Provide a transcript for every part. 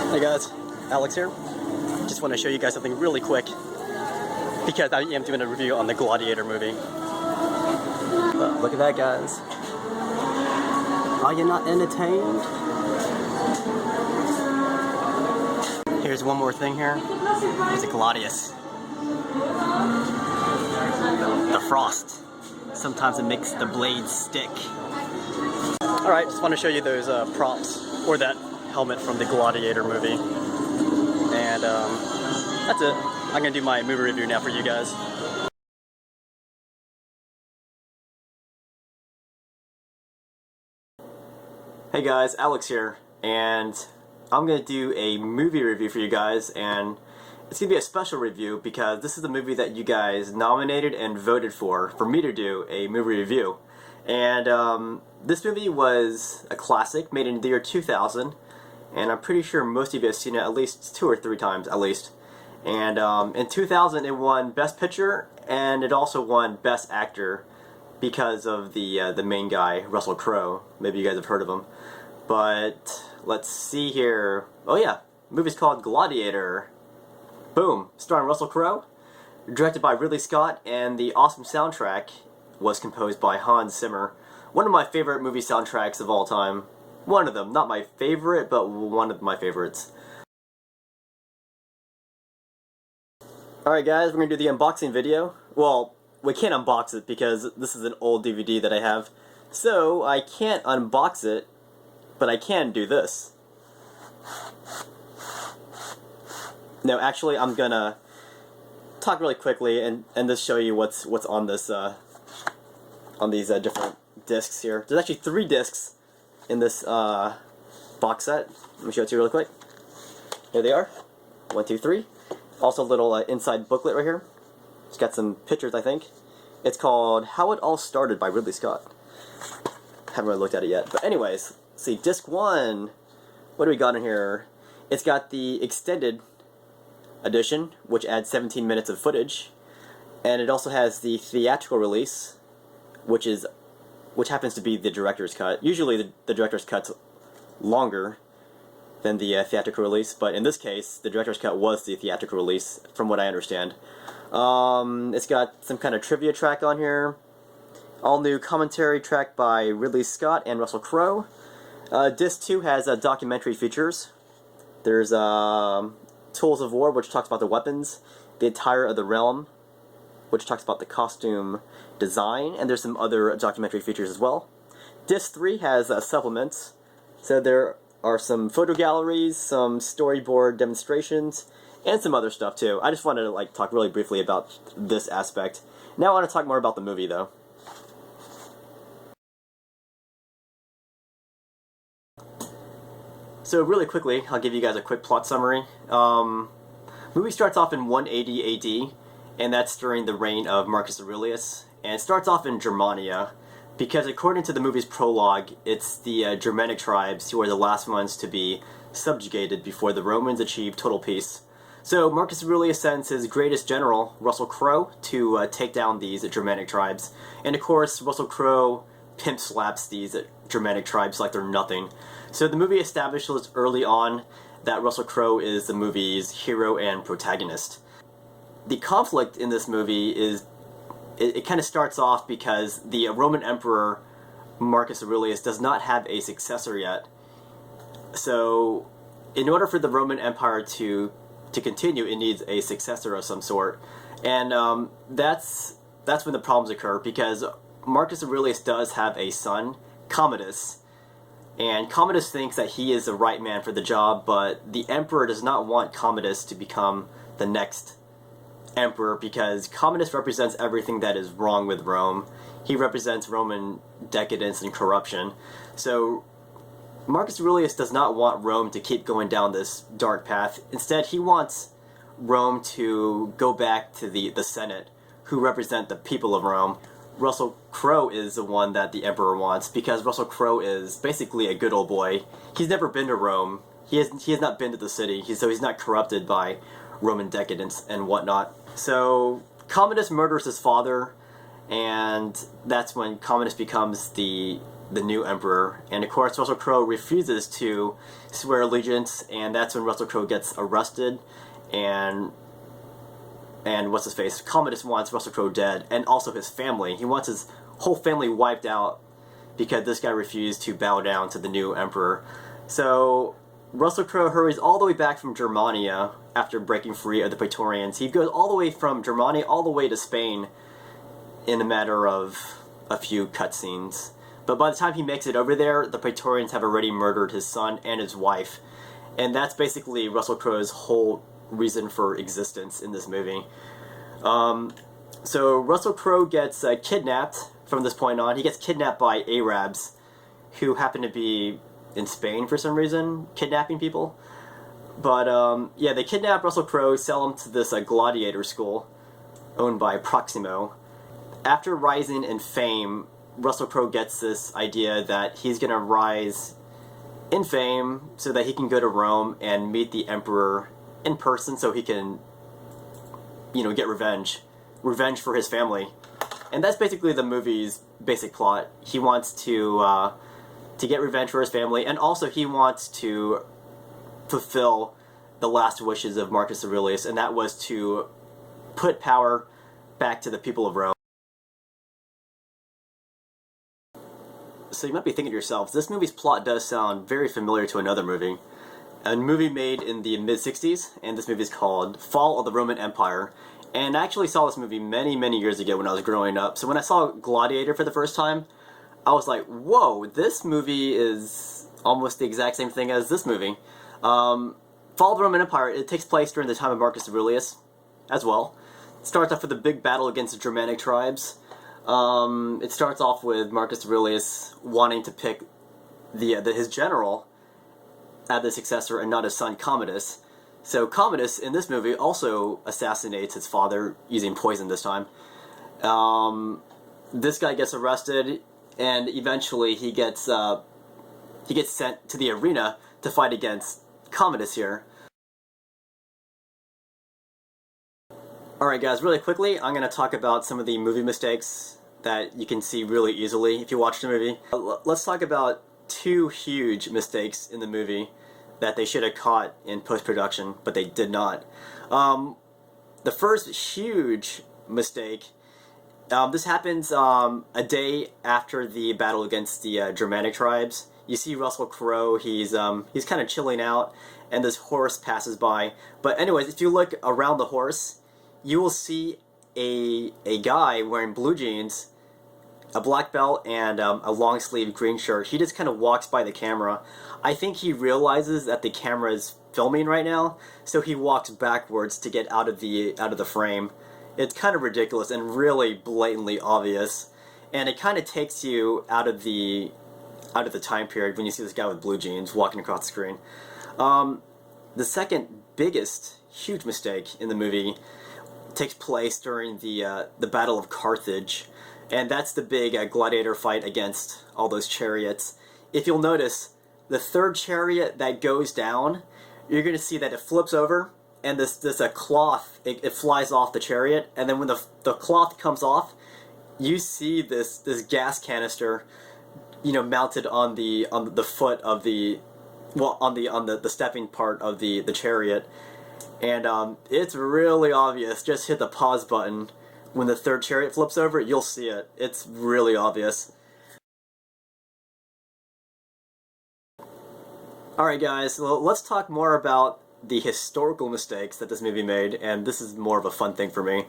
Hey guys, Alex here. Just want to show you guys something really quick because I am doing a review on the Gladiator movie. Look at that, guys. Are you not entertained? Here's one more thing here. Here's a Gladius. The frost. Sometimes it makes the blades stick. Alright, just want to show you those props, or that helmet from the Gladiator movie. And that's it. I'm going to do my movie review now for you guys. Hey guys, Alex here, and I'm going to do a movie review for you guys, and it's going to be a special review because this is the movie that you guys nominated and voted for me to do a movie review. And this movie was a classic, made in the year 2000, and I'm pretty sure most of you have seen it at least 2 or 3 times, at least. And in 2000 it won Best Picture, and it also won Best Actor because of the main guy, Russell Crowe. Maybe you guys have heard of him. But let's see here. Oh yeah, the movie's called Gladiator. Boom, starring Russell Crowe, directed by Ridley Scott, and the awesome soundtrack was composed by Hans Zimmer. One of my favorite movie soundtracks of all time. One of them, not my favorite, but one of my favorites. Alright guys, we're going to do the unboxing video. Well, we can't unbox it because this is an old DVD that I have. So, I can't unbox it, but I can do this. No, actually, I'm gonna talk really quickly and just show you what's on this on these different discs here. There's actually 3 discs in this box set. Let me show it to you really quick. Here they are. 1, 2, 3. Also a little inside booklet right here. It's got some pictures, I think. It's called How It All Started by Ridley Scott. Haven't really looked at it yet. But anyways, let's see, disc 1. What do we got in here? It's got the extended edition, which adds 17 minutes of footage. And it also has the theatrical release, which happens to be the director's cut. Usually the director's cut's longer than the theatrical release, but in this case, the director's cut was the theatrical release, from what I understand. It's got some kind of trivia track on here. All new commentary track by Ridley Scott and Russell Crowe. Disc 2 has documentary features. There's Tools of War, which talks about the weapons. The Attire of the Realm, which talks about the costume design, and there's some other documentary features as well. Disc 3 has supplements, so there are some photo galleries, some storyboard demonstrations, and some other stuff too. I just wanted to talk really briefly about this aspect. Now I want to talk more about the movie though. So really quickly, I'll give you guys a quick plot summary. Movie starts off in 180 AD, and that's during the reign of Marcus Aurelius, and it starts off in Germania, because according to the movie's prologue, it's the Germanic tribes who are the last ones to be subjugated before the Romans achieved total peace. So Marcus Aurelius sends his greatest general, Russell Crowe, to take down these Germanic tribes. And of course, Russell Crowe pimp slaps these Germanic tribes like they're nothing. So the movie establishes early on that Russell Crowe is the movie's hero and protagonist. The conflict in this movie is, it kind of starts off because the Roman Emperor Marcus Aurelius does not have a successor yet. So in order for the Roman Empire to continue, it needs a successor of some sort. And that's when the problems occur, because Marcus Aurelius does have a son, Commodus, and Commodus thinks that he is the right man for the job, but the emperor does not want Commodus to become the next emperor, because Commodus represents everything that is wrong with Rome. He represents Roman decadence and corruption. So Marcus Aurelius does not want Rome to keep going down this dark path. Instead, he wants Rome to go back to the Senate, who represent the people of Rome. Russell Crowe is the one that the emperor wants, because Russell Crowe is basically a good old boy. He's never been to Rome. He has not been to the city, so he's not corrupted by Roman decadence and whatnot. So Commodus murders his father, and that's when Commodus becomes the the new emperor. And of course, Russell Crowe refuses to swear allegiance, and that's when Russell Crowe gets arrested, and what's his face? Commodus wants Russell Crowe dead, and also his family. He wants his whole family wiped out because this guy refused to bow down to the new emperor. So Russell Crowe hurries all the way back from Germania after breaking free of the Praetorians. He goes all the way from Germania all the way to Spain in a matter of a few cutscenes. But by the time he makes it over there, the Praetorians have already murdered his son and his wife. And that's basically Russell Crowe's whole reason for existence in this movie. So Russell Crowe gets kidnapped from this point on. He gets kidnapped by Arabs who happen to be in Spain for some reason, kidnapping people. But yeah, they kidnap Russell Crowe, sell him to this Gladiator school owned by Proximo. After rising in fame, Russell Crowe gets this idea that he's going to rise in fame so that he can go to Rome and meet the emperor in person so he can, you know, get revenge for his family. And that's basically the movie's basic plot. He wants to get revenge for his family, and also he wants to fulfill the last wishes of Marcus Aurelius, and that was to put power back to the people of Rome. So you might be thinking to yourselves, this movie's plot does sound very familiar to another movie. A movie made in the mid-60s, and this movie is called Fall of the Roman Empire. And I actually saw this movie many, many years ago when I was growing up. So when I saw Gladiator for the first time, I was like, whoa, this movie is almost the exact same thing as this movie. Fall of the Roman Empire, it takes place during the time of Marcus Aurelius as well. It starts off with a big battle against the Germanic tribes. It starts off with Marcus Aurelius wanting to pick his general as the successor and not his son Commodus. So Commodus in this movie also assassinates his father using poison this time. This guy gets arrested, and eventually he gets sent to the arena to fight against Commodus here. Alright guys, really quickly, I'm going to talk about some of the movie mistakes that you can see really easily if you watch the movie. Let's talk about two huge mistakes in the movie that they should have caught in post-production, but they did not. The first huge mistake, this happens a day after the battle against the Germanic tribes. You see Russell Crowe, he's kind of chilling out, and this horse passes by. But anyways, if you look around the horse, you will see a guy wearing blue jeans, a black belt, and a long sleeve green shirt. He just kind of walks by the camera. I think he realizes that the camera is filming right now, so he walks backwards to get out of the frame. It's kind of ridiculous and really blatantly obvious, and it kind of takes you out of the time period when you see this guy with blue jeans walking across the screen. The second biggest huge mistake in the movie takes place during the Battle of Carthage, and that's the big gladiator fight against all those chariots. If you'll notice, the third chariot that goes down, you're going to see that it flips over, and this cloth, it flies off the chariot, and then when the cloth comes off, you see this gas canister, you know, mounted on the foot of the stepping part of the chariot. And it's really obvious. Just hit the pause button. When the third chariot flips over, you'll see it. It's really obvious. Alright guys, well, let's talk more about the historical mistakes that this movie made, and this is more of a fun thing for me.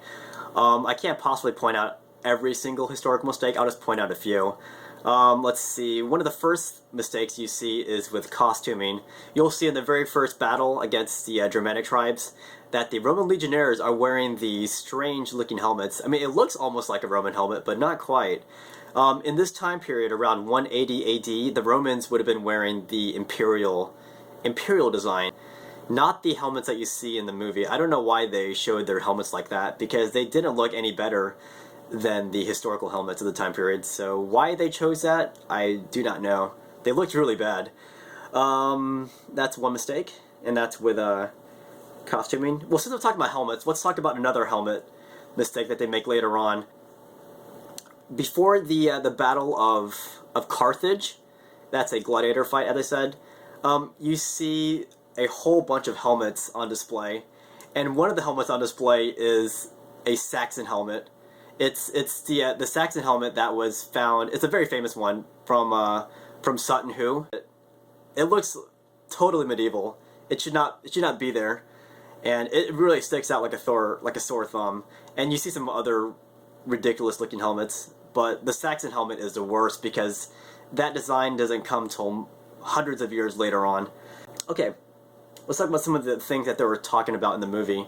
I can't possibly point out every single historical mistake, I'll just point out a few. Let's see, one of the first mistakes you see is with costuming. You'll see in the very first battle against the Germanic tribes that the Roman legionnaires are wearing these strange looking helmets. I mean, it looks almost like a Roman helmet, but not quite. In this time period, around 180 AD, the Romans would have been wearing the imperial design, not the helmets that you see in the movie. I don't know why they showed their helmets like that, because they didn't look any better than the historical helmets of the time period. So why they chose that, I do not know. They looked really bad. That's one mistake, and that's with costuming. Well, since we're talking about helmets, let's talk about another helmet mistake that they make later on. before the Battle of Carthage, that's a gladiator fight, as I said, you see a whole bunch of helmets on display, and one of the helmets on display is a Saxon helmet. It's the Saxon helmet that was found. It's a very famous one from Sutton Hoo. It looks totally medieval. It should not be there, and it really sticks out like a sore thumb. And you see some other ridiculous looking helmets, but the Saxon helmet is the worst because that design doesn't come till hundreds of years later on. Okay, let's talk about some of the things that they were talking about in the movie,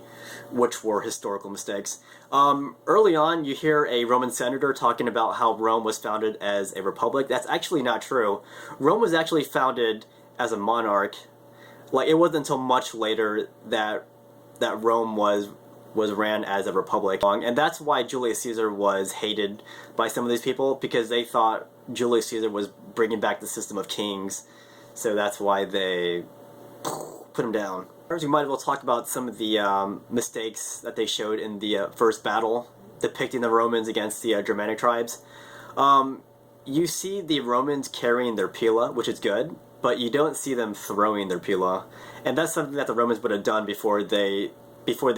which were historical mistakes. Early on, you hear a Roman senator talking about how Rome was founded as a republic. That's actually not true. Rome was actually founded as a monarch. Like, it wasn't until much later that Rome was ran as a republic. And that's why Julius Caesar was hated by some of these people, because they thought Julius Caesar was bringing back the system of kings. So that's why they put him down. We might as well talk about some of the mistakes that they showed in the first battle, depicting the Romans against the Germanic tribes. You see the Romans carrying their pila, which is good, but you don't see them throwing their pila. And that's something that the Romans would have done before they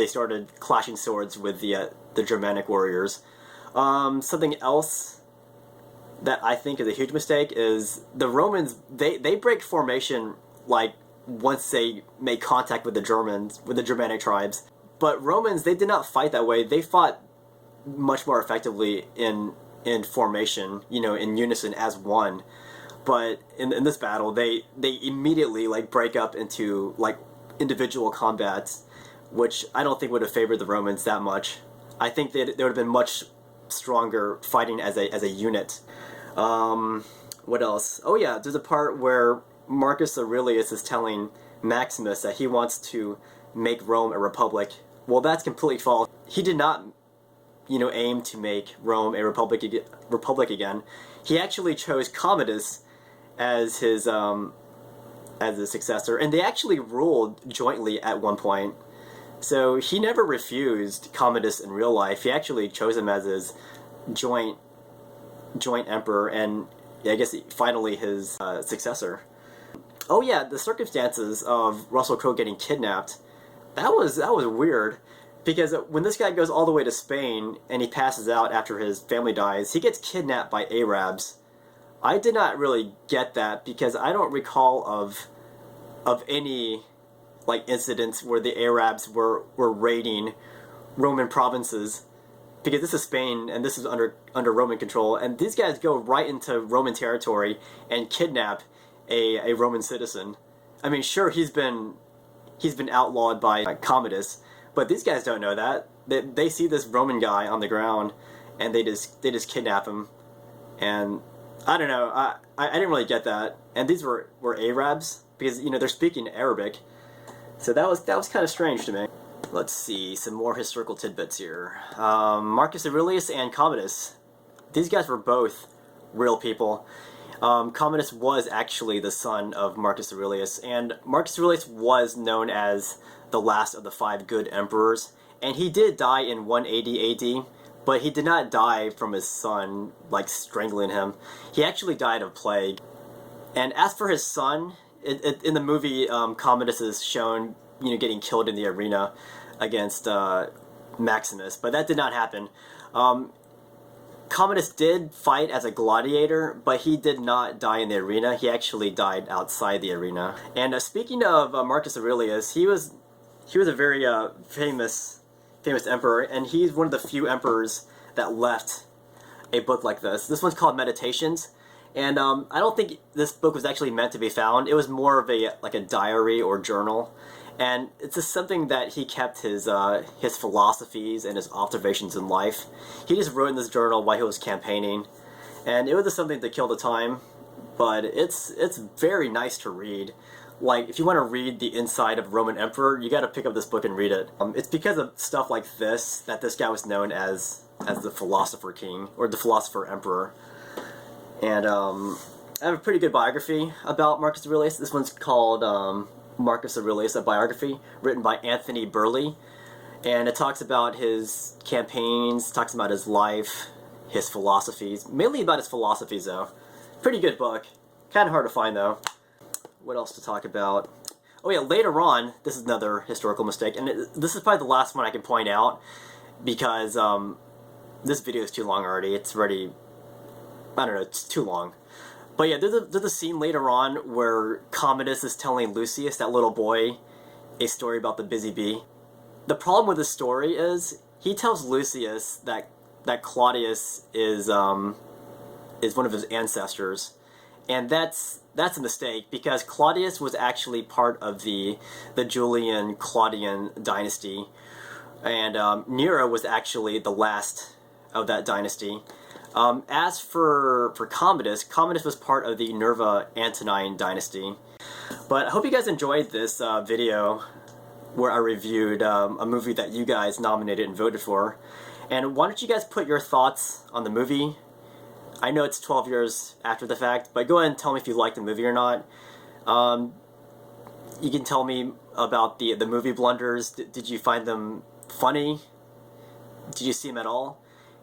started clashing swords with the Germanic warriors. Something else that I think is a huge mistake is the Romans, they break formation like once they make contact with the Germanic tribes. But Romans, they did not fight that way. They fought much more effectively in formation, in unison as one. But in this battle, they immediately break up into individual combats, which I don't think would have favored the Romans that much. I think they would have been much stronger fighting as a unit. What else? Oh yeah, there's a part where Marcus Aurelius is telling Maximus that he wants to make Rome a republic. Well, that's completely false. He did not, aim to make Rome a republic again. He actually chose Commodus as his successor, and they actually ruled jointly at one point. So he never refused Commodus in real life. He actually chose him as his joint emperor, and I guess finally his successor. Oh yeah, the circumstances of Russell Crowe getting kidnapped, that was weird, because when this guy goes all the way to Spain and he passes out after his family dies, he gets kidnapped by Arabs. I did not really get that, because I don't recall of any incidents where the Arabs were raiding Roman provinces, because this is Spain and this is under Roman control, and these guys go right into Roman territory and kidnap a Roman citizen. I mean, sure, he's been outlawed by Commodus, but these guys don't know that. They see this Roman guy on the ground, and they just kidnap him. And I don't know, I didn't really get that. And these were Arabs, because they're speaking Arabic, so that was kind of strange to me. Let's see, some more historical tidbits here. Marcus Aurelius and Commodus, these guys were both real people. Commodus was actually the son of Marcus Aurelius, and Marcus Aurelius was known as the last of the 5 good emperors, and he did die in 180 AD, but he did not die from his son, strangling him. He actually died of plague. And as for his son, in the movie, Commodus is shown, getting killed in the arena against Maximus, but that did not happen. Commodus did fight as a gladiator, but he did not die in the arena. He actually died outside the arena. And speaking of Marcus Aurelius, he was a very famous emperor, and he's one of the few emperors that left a book like this. This one's called Meditations, and I don't think this book was actually meant to be found. It was more of a diary or journal, and it's just something that he kept his philosophies and his observations in life. He just wrote in this journal while he was campaigning, and it was just something to kill the time. But it's very nice to read. If you want to read the inside of Roman Emperor, you got to pick up this book and read it. It's because of stuff like this that this guy was known as the Philosopher King, or the Philosopher Emperor. And I have a pretty good biography about Marcus Aurelius. This one's called Marcus Aurelius, a biography, written by Anthony Burley. And it talks about his campaigns, talks about his life, his philosophies. Mainly about his philosophies, though. Pretty good book. Kind of hard to find, though. What else to talk about? Oh yeah, later on, this is another historical mistake, and this is probably the last one I can point out, because this video is too long already. It's already, I don't know, it's too long. But yeah, there's a scene later on where Commodus is telling Lucius, that little boy, a story about the busy bee. The problem with the story is, he tells Lucius that Claudius is one of his ancestors, and that's a mistake, because Claudius was actually part of the Julian-Claudian dynasty, and Nero was actually the last of that dynasty. As for Commodus was part of the Nerva-Antonine dynasty. But I hope you guys enjoyed this video where I reviewed a movie that you guys nominated and voted for. And why don't you guys put your thoughts on the movie? I know it's 12 years after the fact, but go ahead and tell me if you liked the movie or not. You can tell me about the movie blunders. Did you find them funny? Did you see them at all?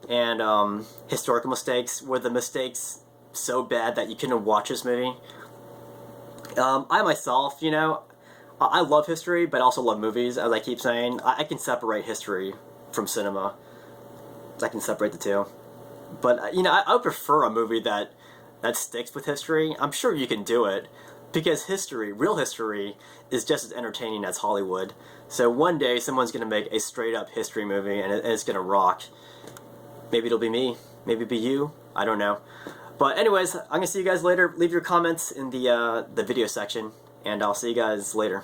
And historical mistakes. Were the mistakes so bad that you couldn't watch this movie? I myself, you know, I love history, but I also love movies, as I keep saying. I can separate history from cinema. I can separate the two. But, you know, I would prefer a movie that sticks with history. I'm sure you can do it, because history, real history, is just as entertaining as Hollywood. So one day, someone's going to make a straight-up history movie, and it's going to rock. Maybe it'll be me. Maybe it'll be you. I don't know. But anyways, I'm going to see you guys later. Leave your comments in the video section, and I'll see you guys later.